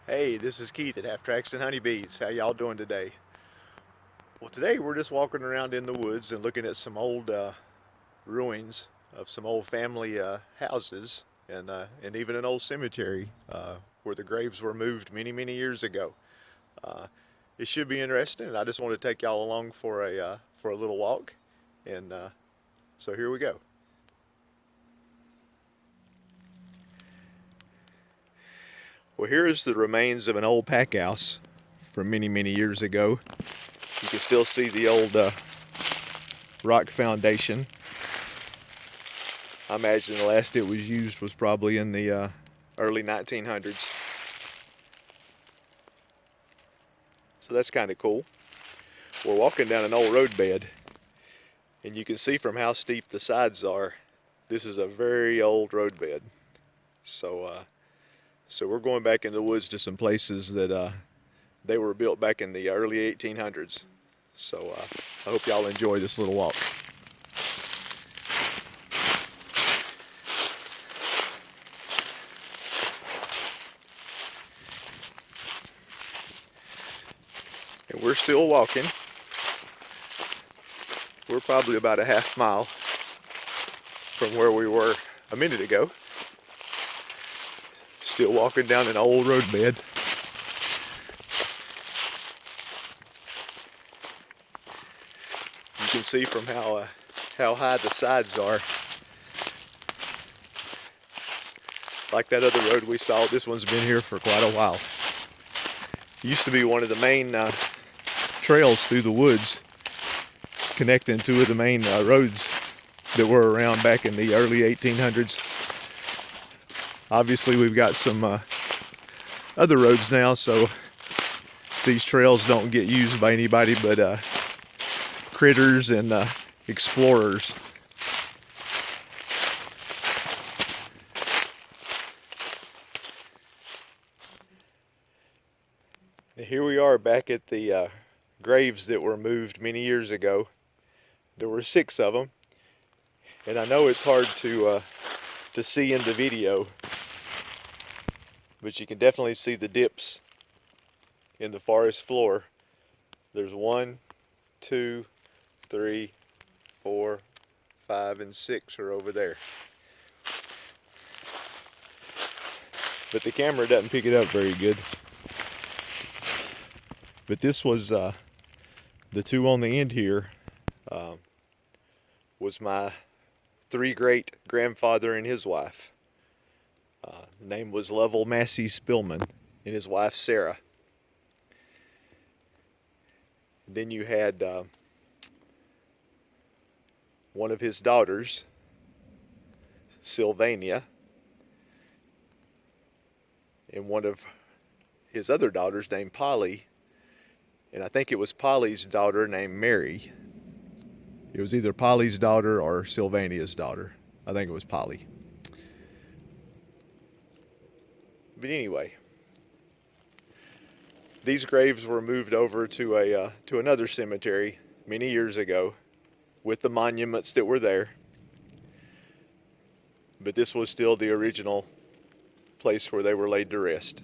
Hey, this is Keith at Half Tracks and Honeybees. How y'all doing today? Well, today we're just walking around in the woods and looking at some old ruins of some old family houses and even an old cemetery where the graves were moved many, many years ago. Uh, it should be interesting, and I just want to take y'all along for a little walk. And so here we go. Well, here is the remains of an old pack house from many, many years ago. You can still see the old rock foundation. I imagine the last it was used was probably in the early 1900s. So that's kind of cool. We're walking down an old road bed, and you can see from how steep the sides are, this is a very old road bed. So we're going back in the woods to some places that they were built back in the early 1800s. So I hope y'all enjoy this little walk. And we're still walking. We're probably about a half mile from where we were a minute ago. Still walking down an old road bed. You can see from how high the sides are. Like that other road we saw, this one's been here for quite a while. It used to be one of the main trails through the woods, connecting two of the main roads that were around back in the early 1800s. Obviously, we've got some other roads now, so these trails don't get used by anybody but critters and explorers. And here we are back at the graves that were moved many years ago. There were 6 of them, and I know it's hard to see in the video, but you can definitely see the dips in the forest floor. There's 1, 2, 3, 4, 5, and 6 are over there. But the camera doesn't pick it up very good. But this was the 2 on the end here was my 3 great grandfather and his wife. Name was Lovell Massey Spillman and his wife Sarah. Then you had one of his daughters, Sylvania, and one of his other daughters named Polly, and I think it was Polly's daughter named Mary. It was either Polly's daughter or Sylvania's daughter. I think it was Polly. But anyway, these graves were moved over to another cemetery many years ago with the monuments that were there. But this was still the original place where they were laid to rest.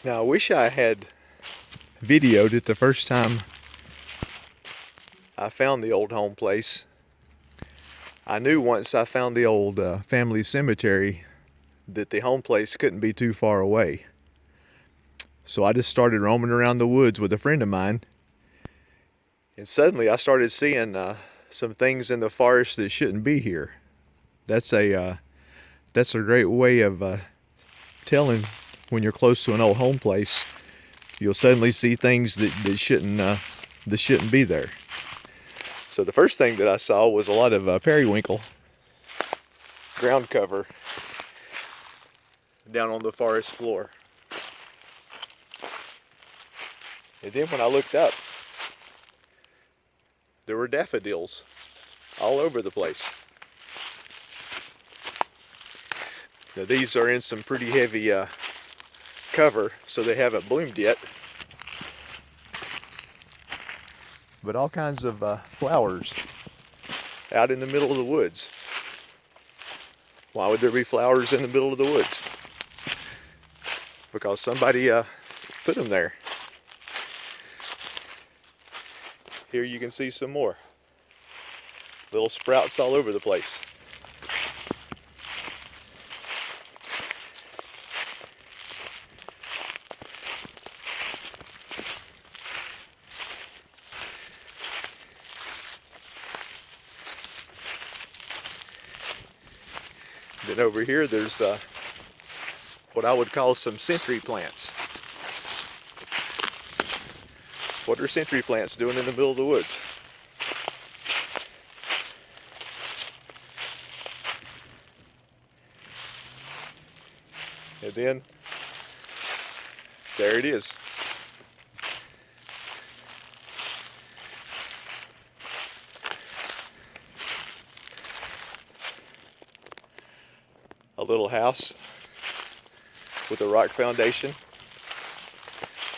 Now I wish I had videoed it the first time I found the old home place. I knew once I found the old family cemetery that the home place couldn't be too far away. So I just started roaming around the woods with a friend of mine, and suddenly I started seeing some things in the forest that shouldn't be here. That's a great way of telling when you're close to an old home place. You'll suddenly see things that shouldn't be there. So the first thing that I saw was a lot of periwinkle ground cover down on the forest floor. And then when I looked up, there were daffodils all over the place. Now these are in some pretty heavy cover, so they haven't bloomed yet. But all kinds of flowers out in the middle of the woods. Why would there be flowers in the middle of the woods? Because somebody put them there. Here you can see some more. Little sprouts all over the place. Then over here there's what I would call some century plants. What are century plants doing in the middle of the woods? And then, there it is. A little house with a rock foundation.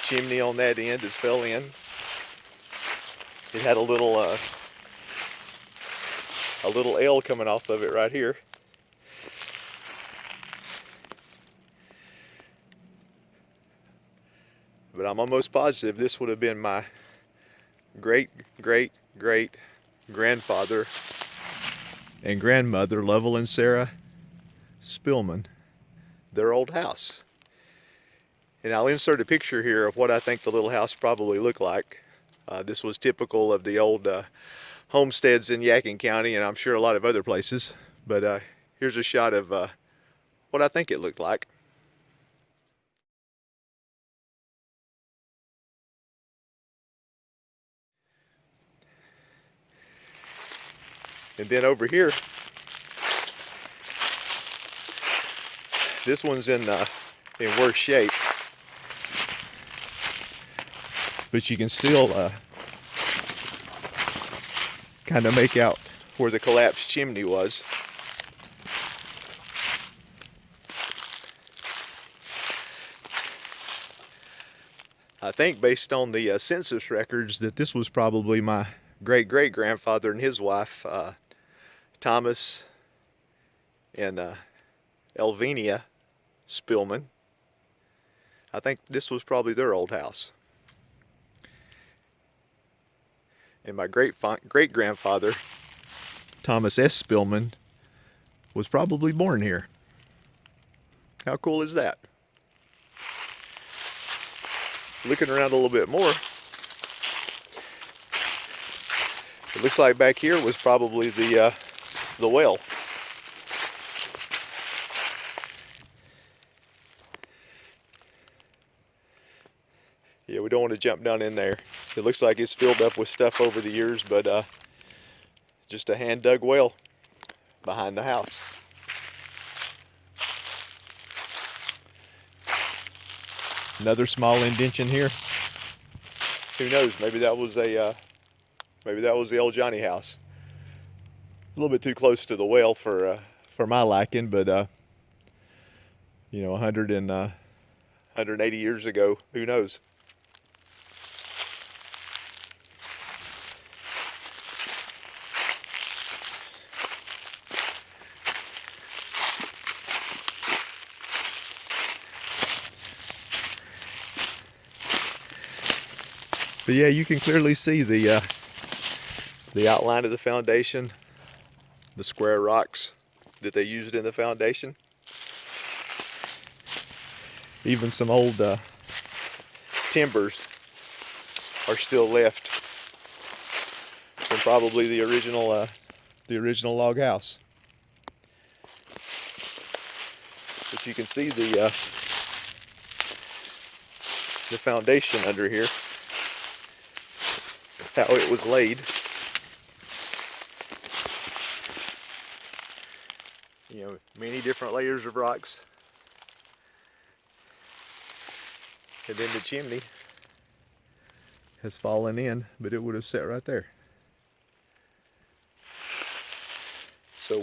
Chimney on that end has fell in. It had a little L coming off of it right here. But I'm almost positive this would have been my great grandfather and grandmother, Lovell and Sarah Spillman, their old house. And I'll insert a picture here of what I think the little house probably looked like. This was typical of the old homesteads in Yadkin County, and I'm sure a lot of other places. But here's a shot of what I think it looked like. And then over here, this one's in worse shape, but you can still kind of make out where the collapsed chimney was. I think based on the census records that this was probably my great-great-grandfather and his wife, Thomas and Elvenia Spillman. I think this was probably their old house. And my great-grandfather, Thomas S. Spillman, was probably born here. How cool is that? Looking around a little bit more, it looks like back here was probably the well. Yeah, we don't want to jump down in there. It looks like it's filled up with stuff over the years, but just a hand-dug well behind the house. Another small indention here. Who knows? Maybe that was the old Johnny house. A little bit too close to the well for my liking, but you know, 180 years ago, who knows? But yeah, you can clearly see the outline of the foundation, the square rocks that they used in the foundation. Even some old timbers are still left from probably the original log house. But you can see the foundation under here, how it was laid. You know, many different layers of rocks. And then the chimney has fallen in, but it would have sat right there. So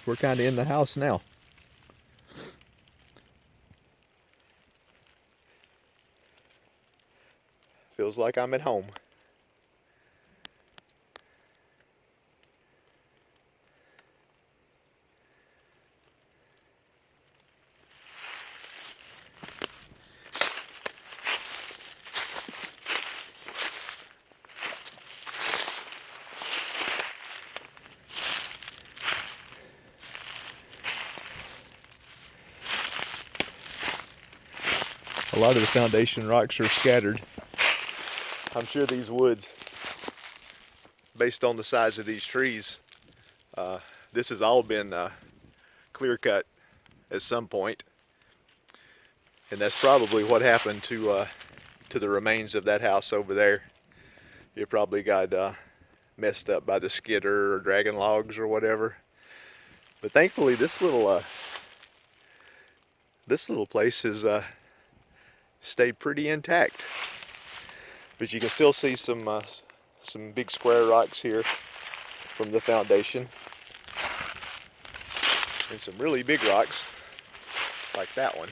we're kind of in the house now. Feels like I'm at home. A lot of the foundation rocks are scattered. I'm sure these woods, based on the size of these trees, this has all been clear cut at some point, and that's probably what happened to the remains of that house over there. It probably got messed up by the skidder or dragging logs or whatever. But thankfully, this little place has stayed pretty intact. But you can still see some big square rocks here from the foundation, and some really big rocks like that one,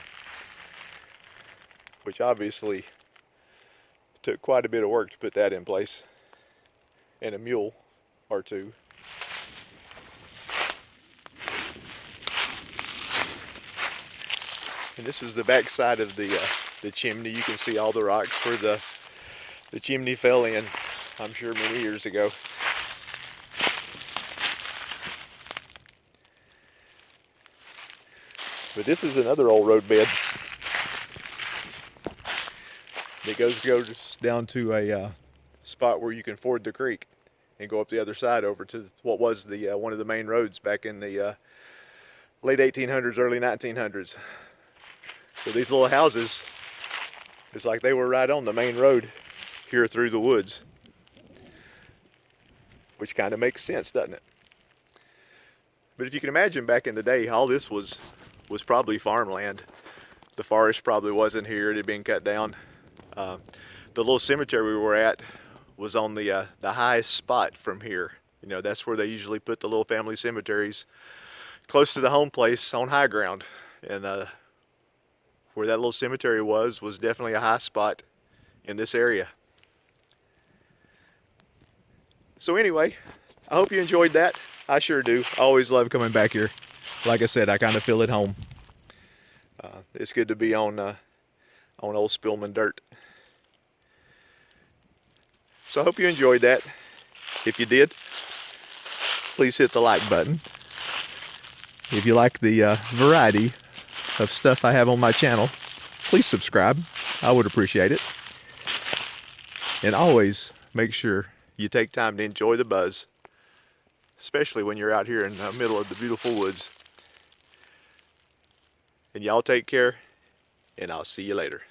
which obviously took quite a bit of work to put that in place, and a mule or two. And this is the back side of the chimney. You can see all the rocks where the chimney fell in, I'm sure many years ago. But this is another old road bed. It goes down to a spot where you can ford the creek and go up the other side over to what was the one of the main roads back in the late 1800s, early 1900s. So these little houses, it's like they were right on the main road here through the woods, which kind of makes sense, doesn't it? But if you can imagine, back in the day, all this was probably farmland. The forest probably wasn't here. It had been cut down. The little cemetery we were at was on the highest spot from here. You know, that's where they usually put the little family cemeteries, close to the home place on high ground. And where that little cemetery was definitely a high spot in this area. So anyway, I hope you enjoyed that. I sure do. I always love coming back here. Like I said, I kind of feel at home. It's good to be on old Spillman dirt. So I hope you enjoyed that. If you did, please hit the like button. If you like the variety of stuff I have on my channel, please subscribe. I would appreciate it. And always make sure you take time to enjoy the buzz, especially when you're out here in the middle of the beautiful woods. And y'all take care, and I'll see you later.